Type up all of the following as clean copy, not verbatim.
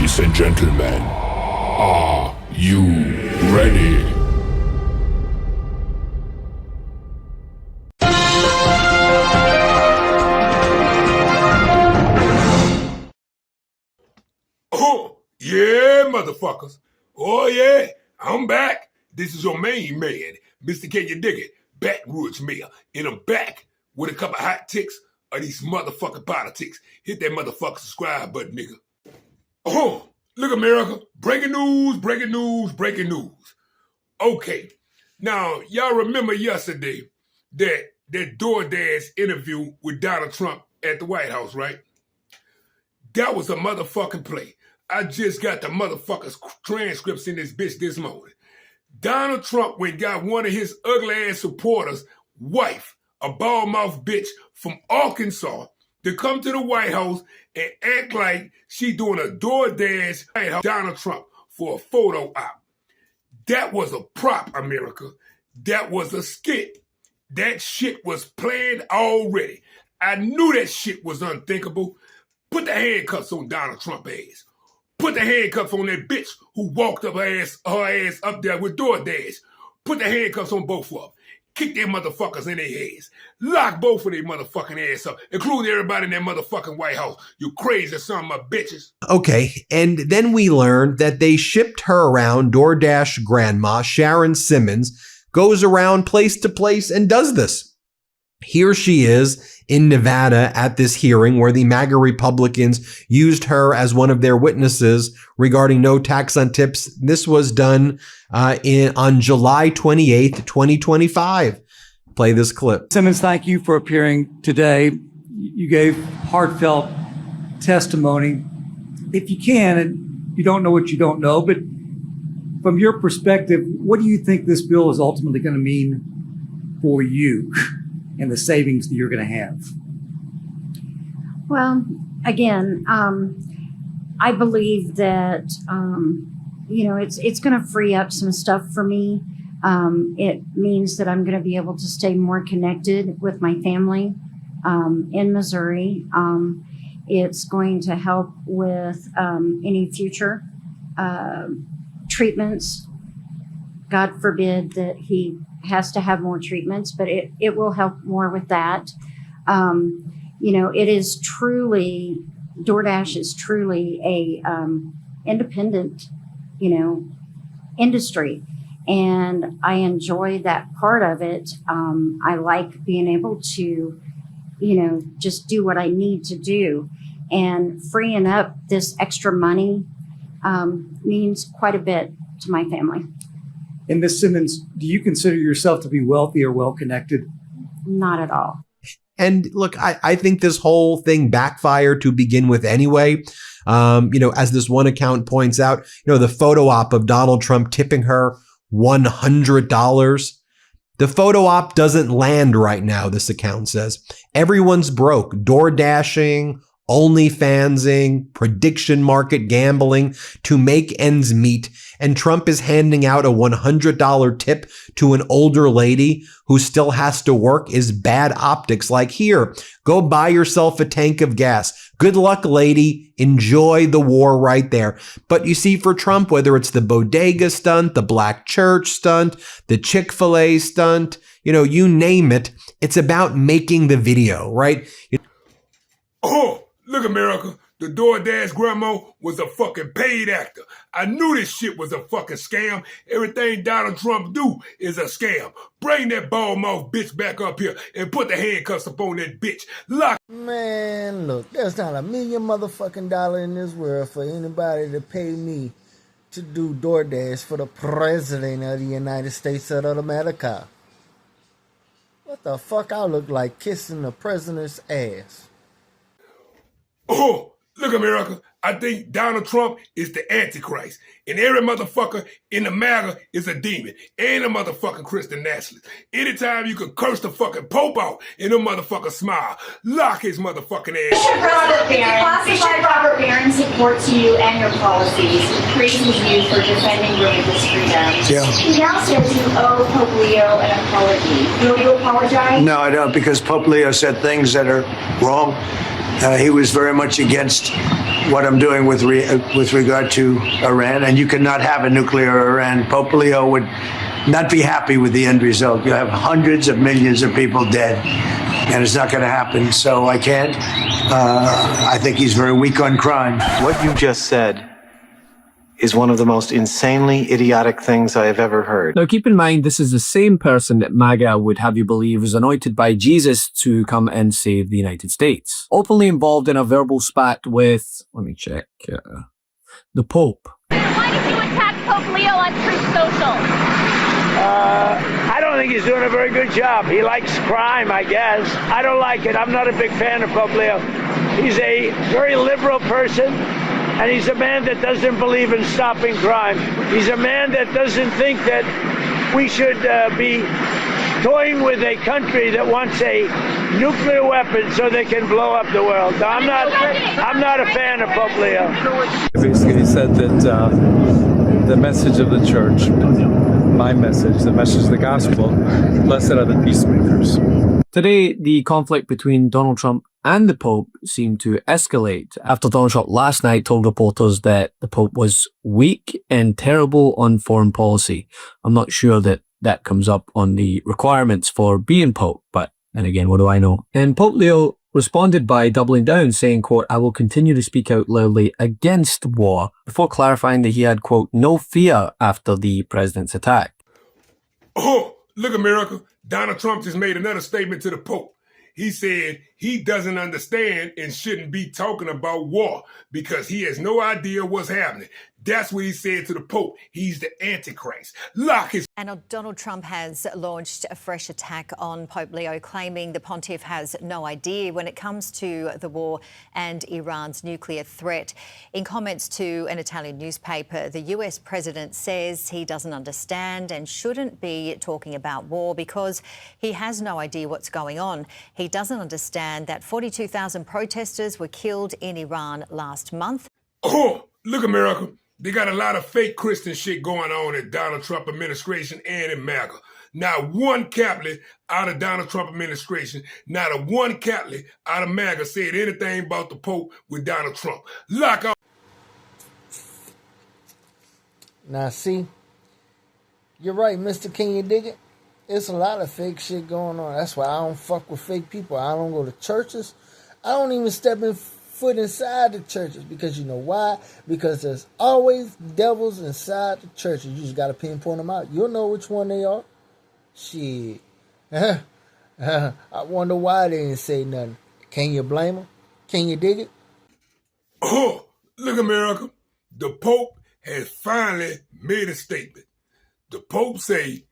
Ladies and gentlemen, are you ready? Oh, yeah, motherfuckers. Oh, yeah, I'm back. This is your main man, Mr. Can You Dig It, Backwoods Mayor. And I'm back with a couple hot ticks of these motherfucking politics. Hit that motherfucking subscribe button, nigga. Oh, look, America. Breaking news, breaking news, breaking news. Okay, now, y'all remember yesterday that DoorDash interview with Donald Trump at the White House, right? That was a motherfucking play. I just got the motherfuckers transcripts in this bitch this morning. Donald Trump went and got one of his ugly ass supporters' wife, a bald-mouthed bitch from Arkansas, to come to the White House and act like she doing a DoorDash at Donald Trump for a photo op. That was a prop, America. That was a skit. That shit was planned already. I knew that shit was unthinkable. Put the handcuffs on Donald Trump's ass. Put the handcuffs on that bitch who walked up her ass up there with DoorDash. Put the handcuffs on both of them. Kick their motherfuckers in their heads. Lock both of their motherfucking ass up, including everybody in that motherfucking White House. You crazy son of a bitches. Okay, and then we learned that they shipped her around. DoorDash grandma, Sharon Simmons, goes around place to place and does this. Here she is in Nevada at this hearing where the MAGA Republicans used her as one of their witnesses regarding no tax on tips. This was done on July 28th, 2025. Play this clip. Simmons, thank you for appearing today. You gave heartfelt testimony. If you can, and you don't know what you don't know, but from your perspective, what do you think this bill is ultimately going to mean for you and the savings that you're going to have? Well, again, I believe that, it's going to free up some stuff for me. It means that I'm going to be able to stay more connected with my family in Missouri. It's going to help with any future treatments. God forbid that he has to have more treatments, but it will help more with that. It is truly, DoorDash is truly a independent, industry. And I enjoy that part of it. I like being able to, just do what I need to do. And freeing up this extra money means quite a bit to my family. And Ms. Simmons, do you consider yourself to be wealthy or well-connected? Not at all. And look, I think this whole thing backfired to begin with anyway. As this one account points out, the photo op of Donald Trump tipping her $100. The photo op doesn't land right now, this account says. Everyone's broke. Door dashing, OnlyFansing, prediction market gambling to make ends meet. And Trump is handing out a $100 tip to an older lady who still has to work is bad optics. Like, here, go buy yourself a tank of gas. Good luck, lady. Enjoy the war right there. But you see, for Trump, whether it's the bodega stunt, the black church stunt, the Chick-fil-A stunt, you name it, it's about making the video, right? Oh, look, America. The DoorDash grandma was a fucking paid actor. I knew this shit was a fucking scam. Everything Donald Trump do is a scam. Bring that bald-mouthed bitch back up here and put the handcuffs up on that bitch. Lock. Man, look, there's not $1 million motherfucking dollar in this world for anybody to pay me to do DoorDash for the president of the United States of America. What the fuck I look like kissing the president's ass? Oh, look, America. I think Donald Trump is the Antichrist. And every motherfucker in the MAGA is a demon. And a motherfucking Christian nationalist. Anytime you can curse the fucking Pope out and them motherfuckers smile, lock his motherfucking ass. Bishop Robert Barron supports you and your policies. He praises you for defending religious freedom. Yeah. He now says you owe Pope Leo an apology. Will you apologize? No, I don't, because Pope Leo said things that are wrong. He was very much against what I'm doing with regard to Iran, and you cannot have a nuclear Iran. Pope Leo would not be happy with the end result. You have hundreds of millions of people dead, and it's not going to happen. So I can't. I think he's very weak on crime. What you just said is one of the most insanely idiotic things I have ever heard. Now, keep in mind, this is the same person that MAGA would have you believe was anointed by Jesus to come and save the United States. Openly involved in a verbal spat with, let me check, the Pope. Why did you attack Pope Leo on Truth Social? I don't think he's doing a very good job. He likes crime, I guess. I don't like it. I'm not a big fan of Pope Leo. He's a very liberal person. And he's a man that doesn't believe in stopping crime. He's a man that doesn't think that we should be toying with a country that wants a nuclear weapon so they can blow up the world. I'm not a fan of Pope Leo. Basically, he said that the message of the church, my message, the message of the gospel, blessed are the peacemakers. Today, the conflict between Donald Trump and the Pope seemed to escalate after Donald Trump last night told reporters that the Pope was weak and terrible on foreign policy. I'm not sure that that comes up on the requirements for being Pope, but then again, what do I know? And Pope Leo responded by doubling down, saying, quote, "I will continue to speak out loudly against war," before clarifying that he had, quote, "no fear" after the president's attack. Oh, look, America. Donald Trump just made another statement to the Pope. He said he doesn't understand and shouldn't be talking about war because he has no idea what's happening. That's what he said to the Pope. He's the Antichrist. Lock his... And Donald Trump has launched a fresh attack on Pope Leo, claiming the pontiff has no idea when it comes to the war and Iran's nuclear threat. In comments to an Italian newspaper, the US president says he doesn't understand and shouldn't be talking about war because he has no idea what's going on. He doesn't understand that 42,000 protesters were killed in Iran last month. Oh, look, America. They got a lot of fake Christian shit going on in Donald Trump administration and in MAGA. Not one Catholic out of Donald Trump administration, not a one Catholic out of MAGA said anything about the Pope with Donald Trump. Lock up. Now, see, you're right, Mr. Can You Dig It? It's a lot of fake shit going on. That's why I don't fuck with fake people. I don't go to churches. I don't even step foot inside the churches because you know why? Because there's always devils inside the churches. You just got to pinpoint them out. You'll know which one they are. Shit. I wonder why they didn't say nothing. Can you blame them? Can you dig it? Oh, look, America. The Pope has finally made a statement. The Pope say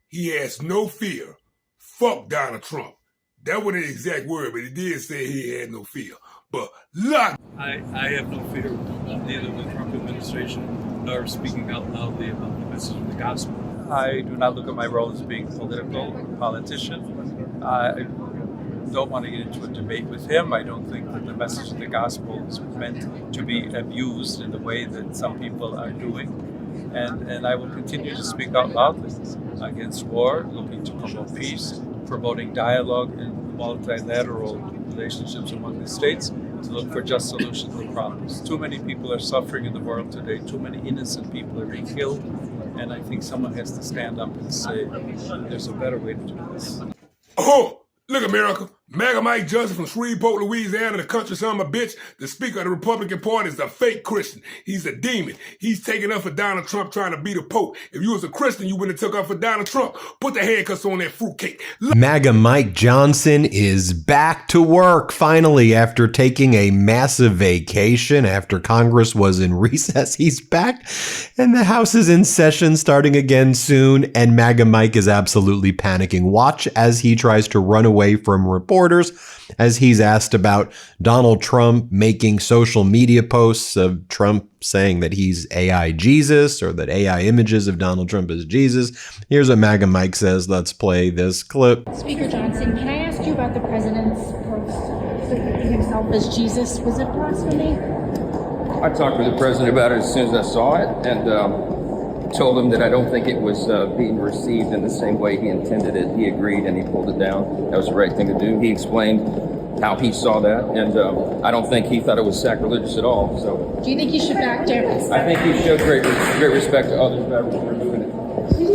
he has no fear. Fuck Donald Trump. That wasn't the exact word, but he did say he had no fear. But look, I have no fear of neither the Trump administration nor speaking out loudly about the message of the gospel. I do not look at my role as being a politician. I don't want to get into a debate with him. I don't think that the message of the gospel is meant to be abused in the way that some people are doing. And I will continue to speak out loudly against war, looking to promote peace, promoting dialogue and multilateral relationships among the states to look for just solutions to problems. Too many people are suffering in the world today. Too many innocent people are being killed. And I think someone has to stand up and say, there's a better way to do this. oh, look, America. MAGA Mike Johnson from Shreveport, Louisiana, the country son of a bitch. The Speaker of the Republican Party is a fake Christian. He's a demon. He's taking up for Donald Trump trying to be the Pope. If you was a Christian, you wouldn't have took up for Donald Trump. Put the handcuffs on that fruitcake. MAGA Mike Johnson is back to work finally after taking a massive vacation after Congress was in recess. He's back and the House is in session starting again soon, and MAGA Mike is absolutely panicking. Watch as he tries to run away from reporters as he's asked about Donald Trump making social media posts of Trump saying that he's AI Jesus or that AI images of Donald Trump as Jesus. Here's what MAGA Mike says. Let's play this clip. Speaker Johnson, can I ask you about the president's post depicting himself as Jesus? Was it blasphemy? I talked with the president about it as soon as I saw it and told him that I don't think it was being received in the same way he intended it. He agreed and he pulled it down. That was the right thing to do. He explained how he saw that, and I don't think he thought it was sacrilegious at all. So, Do you think you should back down? I think he showed great respect to others by removing it.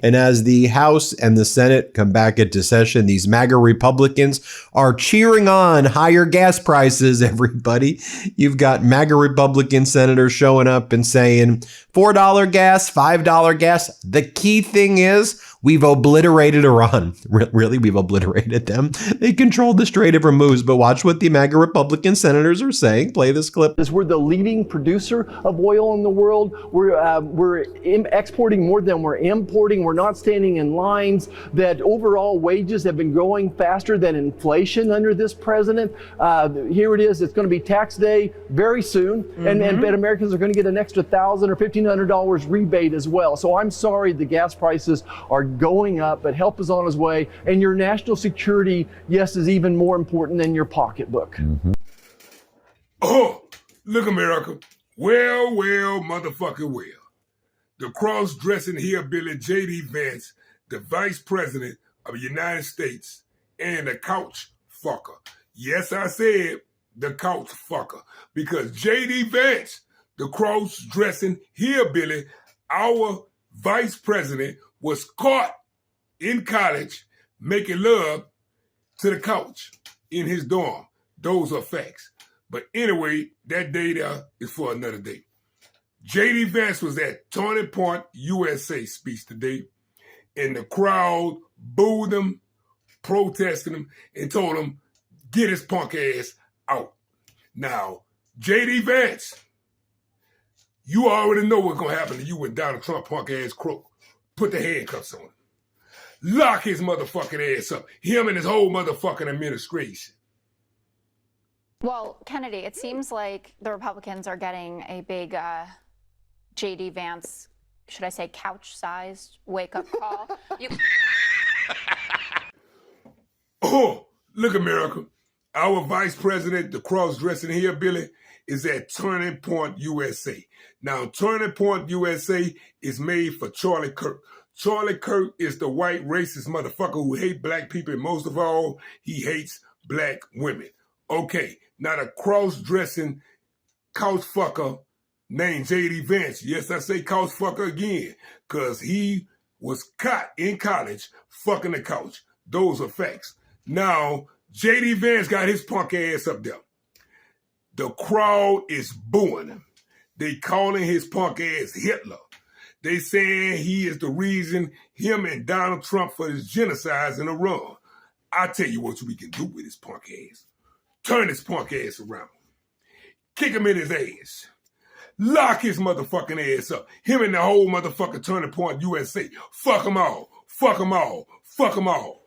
And as the House and the Senate come back into session, these MAGA Republicans are cheering on higher gas prices, everybody. You've got MAGA Republican senators showing up and saying $4 gas, $5 gas. The key thing is we've obliterated Iran. Really, we've obliterated them. They control the Strait of Hormuz. But watch what the MAGA Republican senators are saying. Play this clip. We're the leading producer of oil in the world. We're exporting more than we're importing. We're not standing in lines. That overall wages have been growing faster than inflation under this president. Here it is. It's going to be tax day very soon, and Americans are going to get an extra $1,000 or $1,500 rebate as well. So I'm sorry the gas prices are going up, but help is on its way. And your national security, yes, is even more important than your pocketbook. Oh, look, America. Well, motherfucking well. The cross-dressing hillbilly J.D. Vance, the vice president of the United States, and the couch fucker. Yes, I said the couch fucker. Because J.D. Vance, the cross-dressing hillbilly, our vice president, was caught in college making love to the couch in his dorm. Those are facts. But anyway, that data is for another day. J.D. Vance was at Turning Point USA speech today, and the crowd booed him, protested him, and told him, get his punk ass out. Now, J.D. Vance, you already know what's going to happen to you when Donald Trump punk ass crook. Put the handcuffs on him. Lock his motherfucking ass up. Him and his whole motherfucking administration. Well, Kennedy, it seems like the Republicans are getting a big J.D. Vance, should I say couch-sized wake-up call. Oh, look, America. Our vice president, the cross-dressing hillbilly, is at Turning Point USA. Now, Turning Point USA is made for Charlie Kirk. Charlie Kirk is the white racist motherfucker who hates black people, and most of all, he hates black women. Okay, now the cross-dressing couch fucker named J.D. Vance. Yes, I say couch fucker again, because he was caught in college fucking the couch. Those are facts. Now, J.D. Vance got his punk ass up there. The crowd is booing him. They calling his punk ass Hitler. They saying he is the reason him and Donald Trump for his genocides in Iran. I tell you what we can do with his punk ass. Turn his punk ass around. Kick him in his ass. Lock his motherfucking ass up. Him and the whole motherfucking Turning Point USA. Fuck them all. Fuck them all. Fuck them all.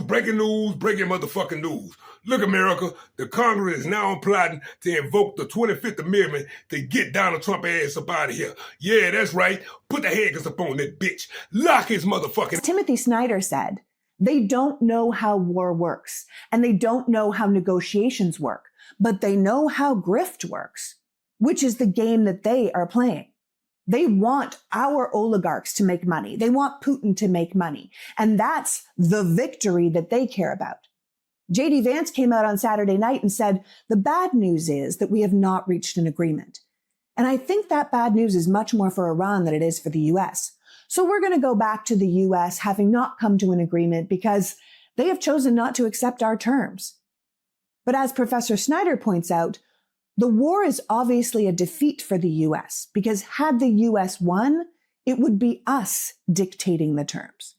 Breaking news, breaking motherfucking news. Look, America, the Congress is now plotting to invoke the 25th Amendment to get Donald Trump ass up out of here. Yeah, that's right. Put the handcuffs up on that bitch. Lock his motherfucking... Timothy Snyder said, they don't know how war works, and they don't know how negotiations work, but they know how grift works, which is the game that they are playing. They want our oligarchs to make money. They want Putin to make money. And that's the victory that they care about. J.D. Vance came out on Saturday night and said, the bad news is that we have not reached an agreement. And I think that bad news is much more for Iran than it is for the U.S. So we're going to go back to the U.S. having not come to an agreement because they have chosen not to accept our terms. But as Professor Snyder points out, the war is obviously a defeat for the U.S. because had the U.S. won, it would be us dictating the terms.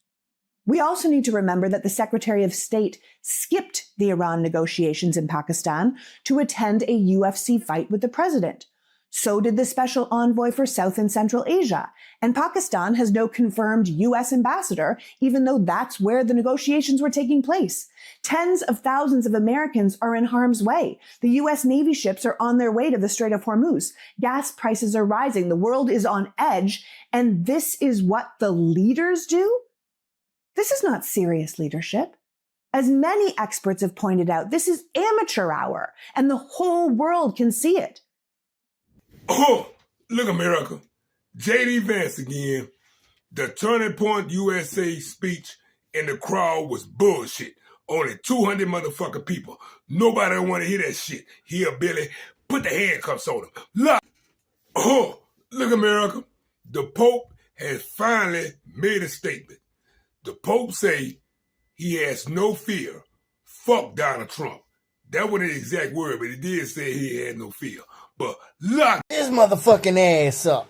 We also need to remember that the Secretary of State skipped the Iran negotiations in Pakistan to attend a UFC fight with the president. So did the special envoy for South and Central Asia. And Pakistan has no confirmed U.S. ambassador, even though that's where the negotiations were taking place. Tens of thousands of Americans are in harm's way. The U.S. Navy ships are on their way to the Strait of Hormuz. Gas prices are rising. The world is on edge. And this is what the leaders do? This is not serious leadership. As many experts have pointed out, this is amateur hour, and the whole world can see it. Oh, look, America. J.D. Vance again. The Turning Point USA speech in the crowd was bullshit. Only 200 motherfucking people. Nobody want to hear that shit. Here, Billy, put the handcuffs on him. Look. Oh, look, America. The Pope has finally made a statement. The Pope say he has no fear. Fuck Donald Trump. That wasn't the exact word, but he did say he had no fear. But lock his motherfucking ass up.